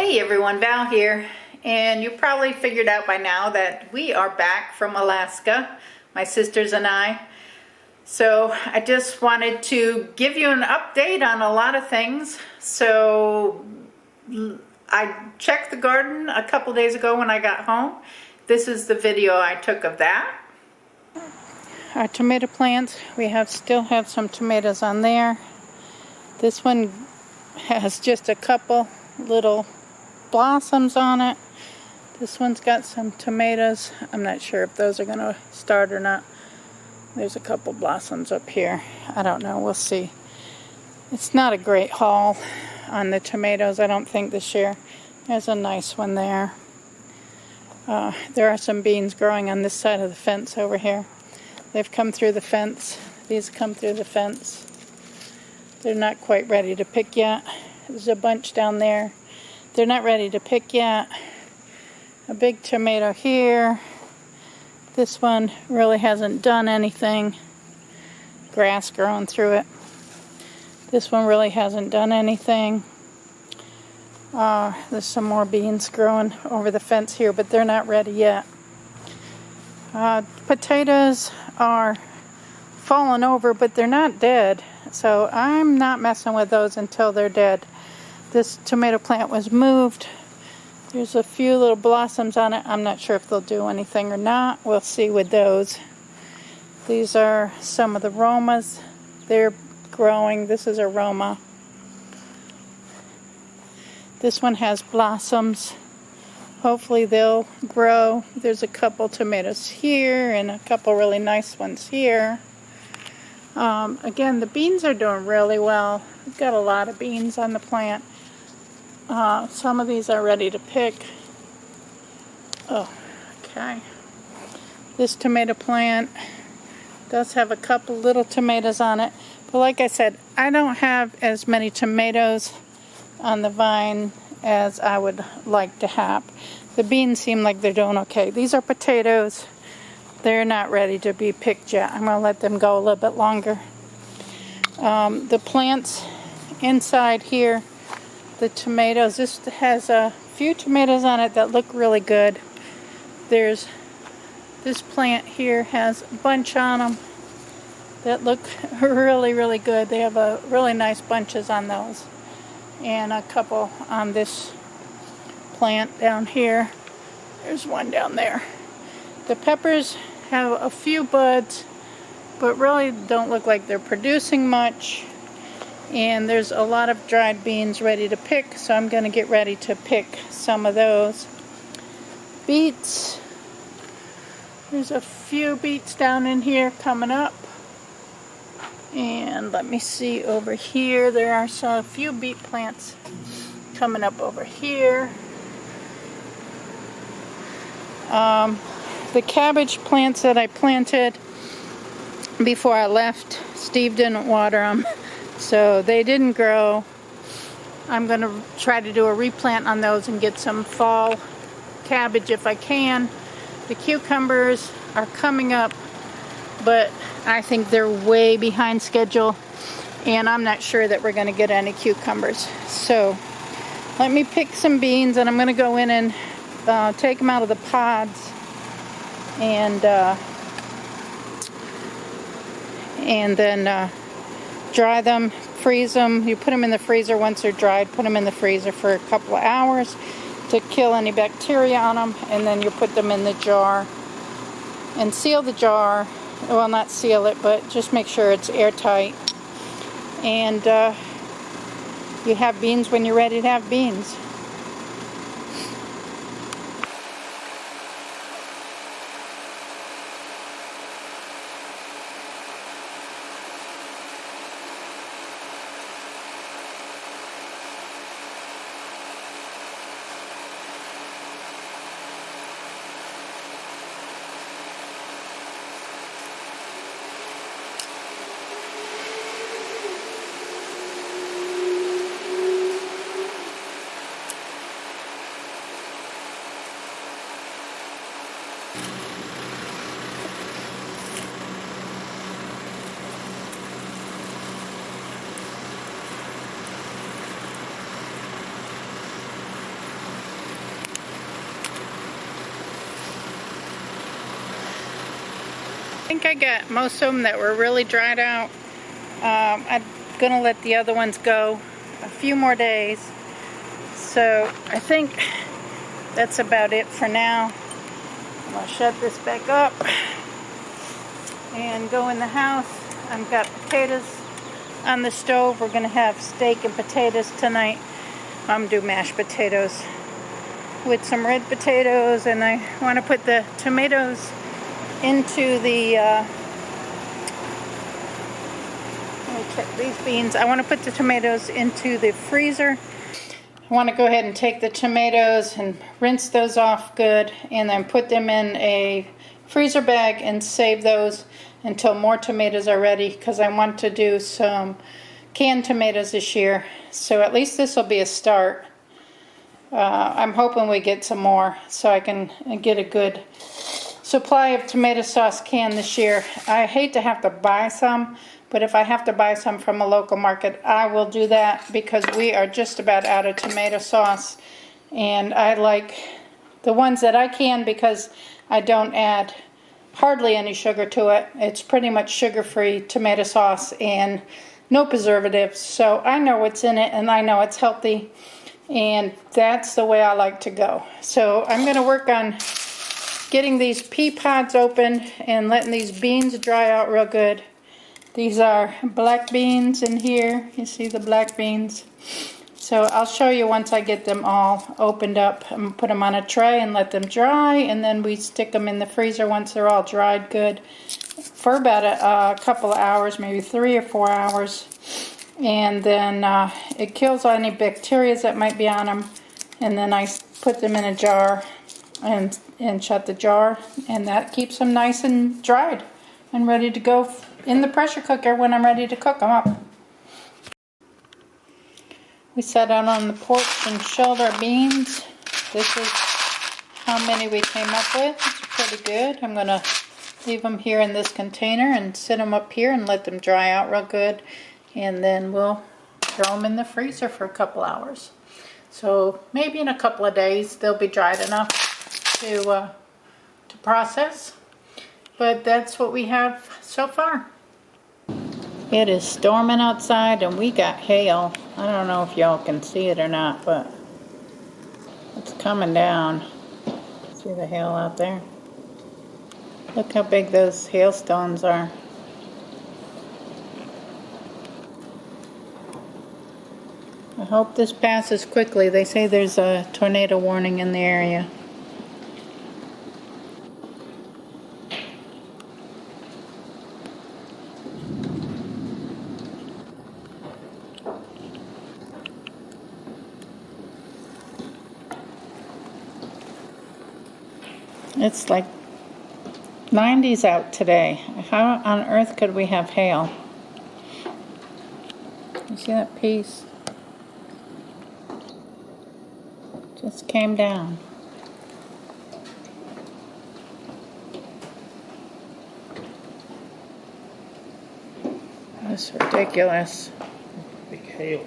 Hey everyone, Val here, and you probably figured out by now that we are back from Alaska, my sisters and I. So I just wanted to give you an update on a lot of things. So I checked the garden a couple days ago when I got home. This is the video I took of that. Our tomato plants, we still have some tomatoes on there. This one has just a couple little blossoms on it. This one's got some tomatoes. I'm not sure if those are going to start or not. There's a couple blossoms up here. I don't know. We'll see. It's not a great haul on the tomatoes, I don't think, this year. There's a nice one there. There are some beans growing on this side of the fence over here. They've come through the fence. These come through the fence. They're not quite ready to pick yet. There's a bunch down there. They're not ready to pick yet. A big tomato here. This one really hasn't done anything. Grass growing through it. This one really hasn't done anything. There's some more beans growing over the fence here, but they're not ready yet. Potatoes are falling over, but they're not dead. So I'm not messing with those until they're dead. This tomato plant was moved. There's a few little blossoms on it. I'm not sure if they'll do anything or not. We'll see with those. These are some of the Romas. They're growing. This is a Roma. This one has blossoms. Hopefully they'll grow. There's a couple tomatoes here and a couple really nice ones here. Again, the beans are doing really well. We've got a lot of beans on the plant. Some of these are ready to pick. Oh, okay. This tomato plant does have a couple little tomatoes on it. But like I said, I don't have as many tomatoes on the vine as I would like to have. The beans seem like they're doing okay. These are potatoes. They're not ready to be picked yet. I'm going to let them go a little bit longer. The plants inside here, the tomatoes, this has a few tomatoes on it that look really good. There's this plant here has a bunch on them that look really, really good. They have a really nice bunches on those. And a couple on this plant down here. There's one down there. The peppers have a few buds, but really don't look like they're producing much. And there's a lot of dried beans ready to pick, so I'm going to get ready to pick some of those. Beets. There's a few beets down in here coming up. And let me see over here. There are a few beet plants coming up over here. The cabbage plants that I planted before I left, Steve didn't water them, so they didn't grow. I'm going to try to do a replant on those and get some fall cabbage if I can. The cucumbers are coming up, but I think they're way behind schedule, and I'm not sure that we're going to get any cucumbers. So let me pick some beans, and I'm going to go in and take them out of the pods and then dry them, freeze them. You put them in the freezer once they're dried. Put them in the freezer for a couple of hours to kill any bacteria on them, and then you put them in the jar and seal the jar. Well, not seal it, but just make sure it's airtight. And you have beans when you're ready to have beans. think I got most of them that were really dried out. I'm gonna let the other ones go a few more days. So I think that's about it for now. I'll shut this back up and go in the house. I've got potatoes on the stove. We're gonna have steak and potatoes tonight. I'm gonna do mashed potatoes with some red potatoes, and I want to put the tomatoes into the let me check these beans. I want to put the tomatoes into the freezer. I want to go ahead and take the tomatoes and rinse those off good, and then put them in a freezer bag and save those until more tomatoes are ready, because I want to do some canned tomatoes this year. So at least this will be a start. I'm hoping we get some more so I can get a good supply of tomato sauce canned this year. I hate to have to buy some, but if I have to buy some from a local market, I will do that, because we are just about out of tomato sauce. And I like the ones that I can because I don't add hardly any sugar to it. It's pretty much sugar-free tomato sauce and no preservatives. So I know what's in it and I know it's healthy. And that's the way I like to go. So I'm going to work on getting these pea pods open and letting these beans dry out real good. These are black beans in here. You see the black beans? So I'll show you once I get them all opened up. I'm going to put them on a tray and let them dry, and then we stick them in the freezer once they're all dried good for about a couple of hours, maybe 3 or 4 hours. And then it kills any bacteria that might be on them. And then I put them in a jar and shut the jar, and that keeps them nice and dried and ready to go in the pressure cooker when I'm ready to cook them up. We sat out on the porch and shelled our beans. This is how many we came up with. It's pretty good. I'm going to leave them here in this container and sit them up here and let them dry out real good. And then we'll throw them in the freezer for a couple hours. So maybe in a couple of days they'll be dried enough to process. But that's what we have so far. It is storming outside and we got hail. I don't know if y'all can see it or not, but it's coming down. See the hail out there? Look how big those hailstones are. I hope this passes quickly. They say there's a tornado warning in the area. It's like 90s out today. How on earth could we have hail? You see that piece? Just came down. That's ridiculous. Big hail.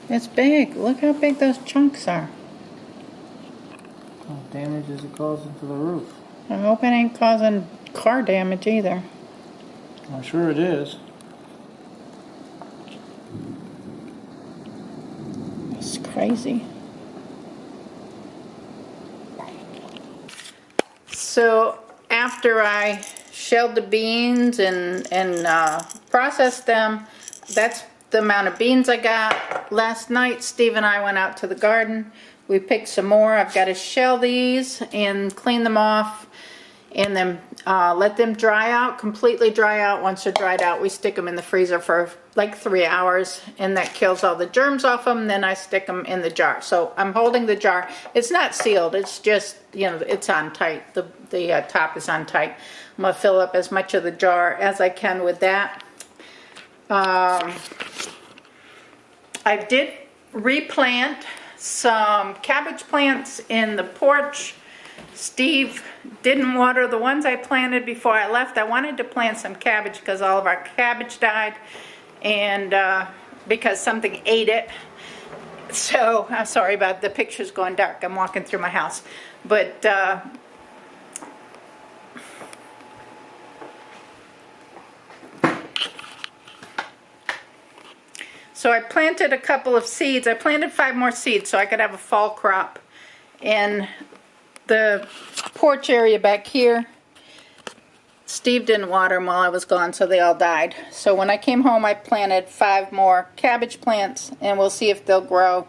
It's big. Look how big those chunks are. What damage is it causing to the roof? I hope it ain't causing car damage either. I'm sure it is. It's crazy. So after I shelled the beans and processed them, that's the amount of beans I got. Last night Steve and I went out to the garden. We picked some more. I've got to shell these and clean them off and then let them dry out, completely dry out. Once they're dried out, we stick them in the freezer for like 3 hours, and that kills all the germs off them. Then I stick them in the jar. So I'm holding the jar. It's not sealed. It's just, you know, it's on tight. The top is on tight. I'm going to fill up as much of the jar as I can with that. I did replant some cabbage plants in the porch. Steve didn't water the ones I planted before I left. I wanted to plant some cabbage because all of our cabbage died, and because something ate it. So I'm sorry about the pictures going dark. I'm walking through my house. But So I planted a couple of seeds. I planted 5 more seeds so I could have a fall crop in the porch area back here. Steve didn't water them while I was gone, so they all died. So when I came home, I planted 5 more cabbage plants, and we'll see if they'll grow.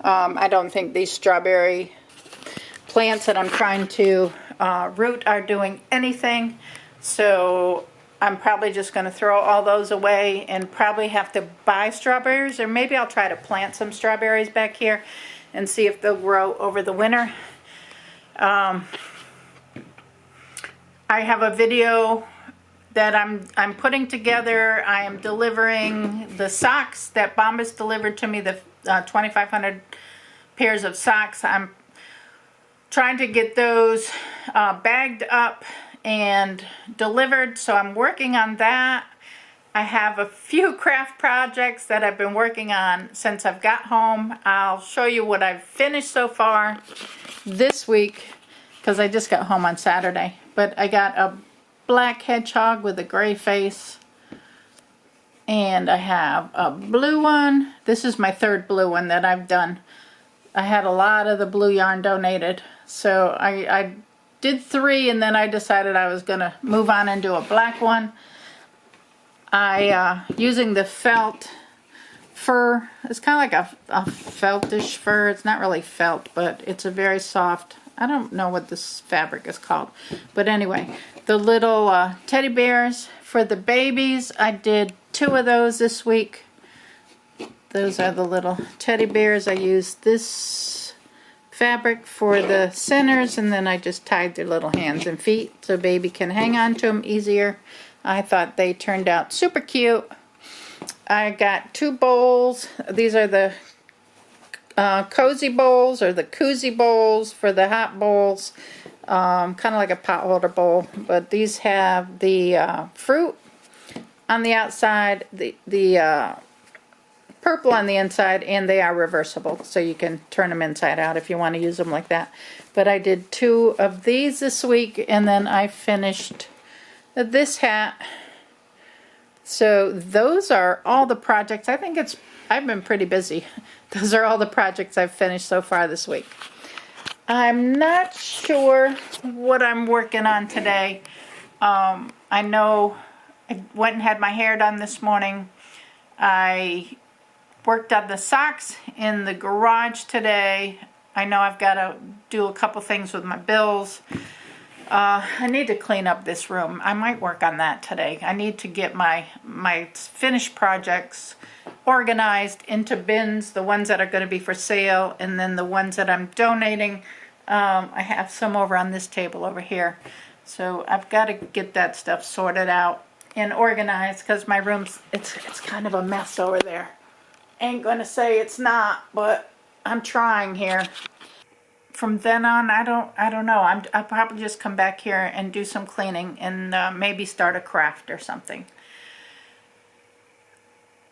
I don't think these strawberry plants that I'm trying to root are doing anything. So I'm probably just going to throw all those away and probably have to buy strawberries, or maybe I'll try to plant some strawberries back here and see if they'll grow over the winter. I have a video that I'm putting together. I am delivering the socks that Bombas delivered to me, the 2,500 pairs of socks. I'm trying to get those bagged up and delivered, so I'm working on that. I have a few craft projects that I've been working on since I've got home. I'll show you what I've finished so far this week, because I just got home on Saturday. But I got a black hedgehog with a gray face, and I have a blue one. This is my 3rd blue one that I've done. I had a lot of the blue yarn donated, so I did 3, and then I decided I was gonna move on and do a black one. Using the felt fur. It's kind of like a feltish fur. It's not really felt, but it's a very soft, I don't know what this fabric is called, but anyway, the little teddy bears for the babies. I did 2 of those this week. Those are the little teddy bears. I used this fabric for the centers, and then I just tied their little hands and feet so baby can hang on to them easier. I thought they turned out super cute. I got 2 bowls. These are the cozy bowls, or the koozie bowls for the hot bowls. Kind of like a pot holder bowl, but these have the fruit on the outside, the purple on the inside, and they are reversible, so you can turn them inside out if you want to use them like that. But I did 2 of these this week, and then I finished this hat. So those are all the projects. I think I've been pretty busy. Those are all the projects I've finished so far this week. I'm not sure what I'm working on today. I know I went and had my hair done this morning. I worked on the socks in the garage today. I know I've got to do a couple things with my bills. I need to clean up this room. I might work on that today. I need to get my finished projects organized into bins, the ones that are going to be for sale, and then the ones that I'm donating. I have some over on this table over here. So I've got to get that stuff sorted out and organized, because my room's, it's kind of a mess over there. Ain't going to say it's not, but I'm trying here. From then on, I don't know. I'll probably just come back here and do some cleaning and maybe start a craft or something.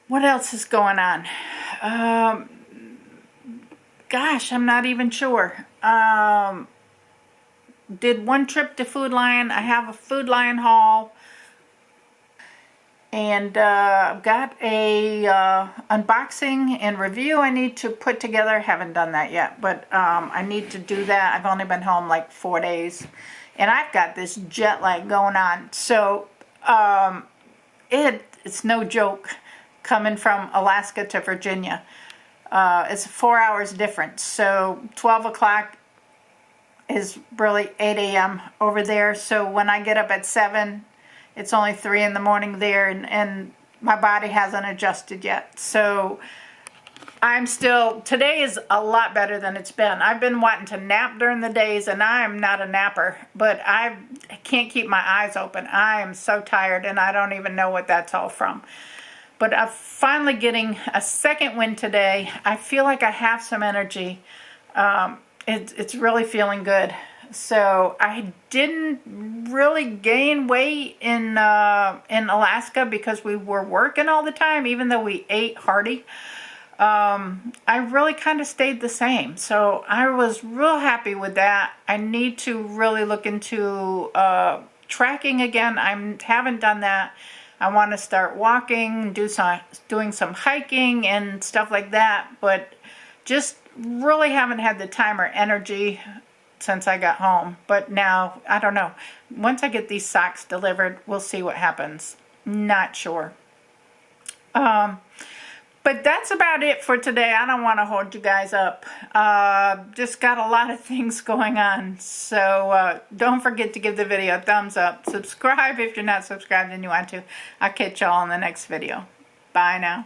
What else is going on? Gosh, I'm not even sure. Did 1 trip to Food Lion. I have a Food Lion haul. And I've got a unboxing and review I need to put together. Haven't done that yet, but I need to do that. I've only been home like 4 days, and I've got this jet lag going on. So it's no joke coming from Alaska to Virginia. It's 4 hours difference. So 12 o'clock is really 8 a.m. over there. So when I get up at 7, it's only 3 in the morning there, and my body hasn't adjusted yet. So today is a lot better than it's been. I've been wanting to nap during the days, and I am not a napper, but I can't keep my eyes open. I am so tired, and I don't even know what that's all from. But I'm finally getting a second wind today. I feel like I have some energy. It's really feeling good. So I didn't really gain weight in Alaska because we were working all the time, even though we ate hearty. I really kind of stayed the same. So I was real happy with that. I need to really look into tracking again. I haven't done that. I want to start walking, doing some hiking and stuff like that, but just really haven't had the time or energy since I got home. But now, I don't know. Once I get these socks delivered, we'll see what happens. Not sure. But that's about it for today. I don't want to hold you guys up. Just got a lot of things going on. So don't forget to give the video a thumbs up. Subscribe if you're not subscribed and you want to. I'll catch y'all in the next video. Bye now.